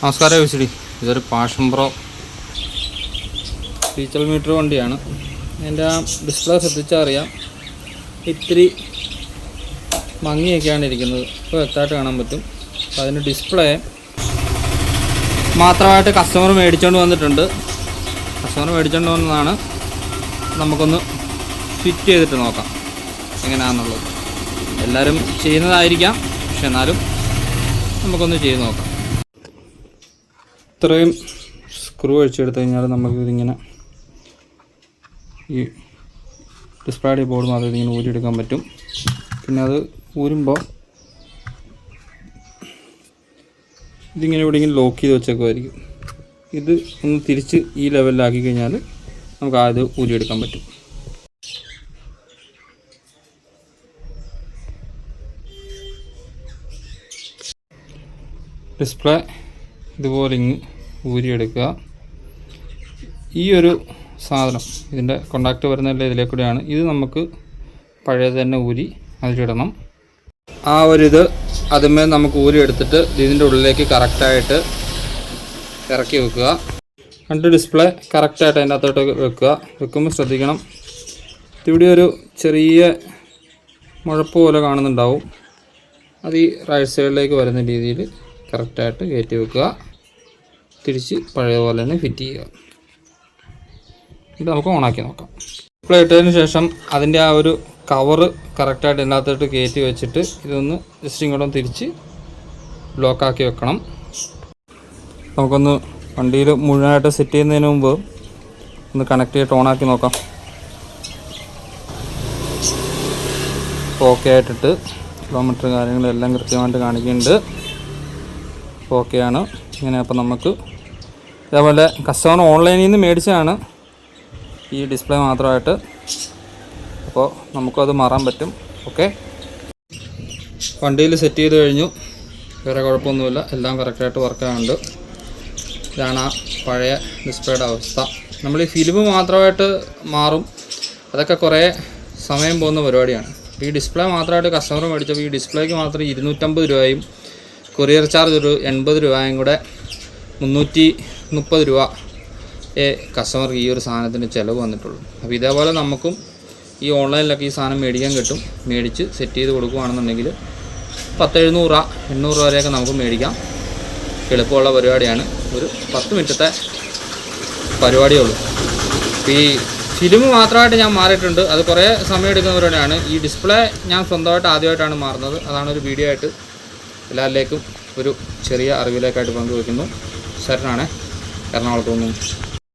നമസ്കാരം വിസിഡി. ഇതൊരു passion pro diesel metre വണ്ടിയാണ്. എൻ്റെ ആ ഡിസ്പ്ലേ ശ്രദ്ധിച്ചാൽ അറിയാം, ഇത്തിരി മങ്ങിയൊക്കെയാണ് ഇരിക്കുന്നത്. ഇപ്പോൾ വ്യക്തമായിട്ട് കാണാൻ പറ്റും. അപ്പോൾ അതിൻ്റെ ഡിസ്പ്ലേ മാത്രമായിട്ട് കസ്റ്റമർ മേടിച്ചുകൊണ്ട് വന്നിട്ടുണ്ട്. കസ്റ്റമർ മേടിച്ചുകൊണ്ട് വന്നതാണ്. നമുക്കൊന്ന് ഫിറ്റ് ചെയ്തിട്ട് നോക്കാം എങ്ങനെയാണെന്നുള്ളത്. എല്ലാവരും ചെയ്യുന്നതായിരിക്കാം, പക്ഷെ എന്നാലും നമുക്കൊന്ന് ചെയ്ത് നോക്കാം. ഇത്രയും സ്ക്രൂ അഴിച്ചെടുത്ത് കഴിഞ്ഞാൽ നമുക്കിതിങ്ങനെ ഈ ഡിസ്പ്ലേ ബോർഡ് മാത്രം ഇതിങ്ങനെ ഊരിയെടുക്കാൻ പറ്റും. പിന്നെ അത് ഊരുമ്പോൾ ഇതിങ്ങനെ എവിടെയെങ്കിലും ലോക്ക് ചെയ്ത് വെച്ചേക്കുമായിരിക്കും. ഇത് ഒന്ന് തിരിച്ച് ഈ ലെവലിലാക്കി കഴിഞ്ഞാൽ നമുക്ക് ആദ്യം ഊരിയെടുക്കാൻ പറ്റും. ഡിസ്പ്ലേ ഇതുപോലെ ഇങ്ങ് ഊരിയെടുക്കുക. ഈ ഒരു സാധനം ഇതിൻ്റെ കോണ്ടാക്റ്റ് വരുന്നതല്ല ഇതിലേക്കൂടെയാണ്. ഇത് നമുക്ക് പഴയത് തന്നെ ഊരി അതിലിടണം. ആ ഒരിത് അതുമേ നമുക്ക് ഊരി എടുത്തിട്ട് ഇതിൻ്റെ ഉള്ളിലേക്ക് കറക്റ്റായിട്ട് ഇറക്കി വെക്കുക. രണ്ട് ഡിസ്പ്ലേ കറക്റ്റായിട്ട് അതിൻ്റെ അകത്തോട്ട് വെക്കുക. വെക്കുമ്പോൾ ശ്രദ്ധിക്കണം, ഇവിടെ ഒരു ചെറിയ മുഴപ്പ് പോലെ കാണുന്നുണ്ടാവും. അത് ഈ റൈറ്റ് സൈഡിലേക്ക് വരുന്ന രീതിയിൽ കറക്റ്റായിട്ട് കയറ്റി വെക്കുക. തിരിച്ച് പഴയതുപോലെ തന്നെ ഫിറ്റ് ചെയ്യുക. ഇത് നമുക്ക് ഓണാക്കി നോക്കാം. ഡിസ്പ്ലേ ഇട്ടതിന് ശേഷം അതിൻ്റെ ആ ഒരു കവറ് കറക്റ്റായിട്ട് ഇതിനകത്തോട്ട് കയറ്റി വെച്ചിട്ട് ഇതൊന്ന് ജസ്റ്റ് ഇങ്ങോട്ടും തിരിച്ച് ബ്ലോക്കാക്കി വെക്കണം. നമുക്കൊന്ന് വണ്ടിയിൽ മുഴുവനായിട്ട് സെറ്റ് ചെയ്യുന്നതിന് മുമ്പ് ഒന്ന് കണക്ട് ചെയ്തിട്ട് ഓണാക്കി നോക്കാം. ഓക്കെ ആയിട്ടിട്ട് കിലോമീറ്റർ കാര്യങ്ങളെല്ലാം കൃത്യമായിട്ട് കാണിക്കുന്നുണ്ട്. ഓക്കെയാണ് ഇങ്ങനെ. അപ്പോൾ നമുക്ക് ഇതേപോലെ കസ്റ്റമർ ഓൺലൈനിൽ നിന്ന് മേടിച്ചതാണ് ഈ ഡിസ്പ്ലേ മാത്രമായിട്ട്. അപ്പോൾ നമുക്കത് മാറാൻ പറ്റും. ഓക്കെ, വണ്ടിയിൽ സെറ്റ് ചെയ്ത് കഴിഞ്ഞു. വേറെ കുഴപ്പമൊന്നുമില്ല, എല്ലാം കറക്റ്റായിട്ട് വർക്കാകുന്നുണ്ട്. ഇതാണ് ആ പഴയ ഡിസ്പ്ലേയുടെ അവസ്ഥ. നമ്മൾ ഈ ഫിലിം മാത്രമായിട്ട് മാറും, അതൊക്കെ കുറേ സമയം പോകുന്ന പരിപാടിയാണ്. ഈ ഡിസ്പ്ലേ മാത്രമായിട്ട് കസ്റ്റമർ മേടിച്ചപ്പോൾ ഈ ഡിസ്പ്ലേക്ക് മാത്രം 250 രൂപയും കൊറിയർ ചാർജ് ഒരു 80 രൂപയും കൂടെ 330 രൂപ കസ്റ്റമർക്ക് ഈ ഒരു സാധനത്തിന് ചിലവ് വന്നിട്ടുള്ളൂ. അപ്പോൾ ഇതേപോലെ നമുക്കും ഈ ഓൺലൈനിലൊക്കെ ഈ സാധനം മേടിക്കാൻ കിട്ടും. മേടിച്ച് സെറ്റ് ചെയ്ത് കൊടുക്കുകയാണെന്നുണ്ടെങ്കിൽ 700 800 രൂപ വരെയൊക്കെ നമുക്ക് മേടിക്കാം. എളുപ്പമുള്ള പരിപാടിയാണ്. ഒരു 10 മിനിറ്റത്തെ പരിപാടിയേ ഉള്ളൂ. ഈ ഫിലിം മാത്രമായിട്ട് ഞാൻ മാറിയിട്ടുണ്ട്. അത് കുറേ സമയം എടുക്കുന്ന പരിപാടിയാണ്. ഈ ഡിസ്പ്ലേ ഞാൻ സ്വന്തമായിട്ട് ആദ്യമായിട്ടാണ് മാറുന്നത്. അതാണ് ഒരു വീഡിയോ ആയിട്ട് എല്ലാവരിലേക്കും ഒരു ചെറിയ അറിവിലേക്കായിട്ട് പങ്കുവയ്ക്കുന്നു. ശരണാണ്, എറണാകുളത്തു നിന്നും.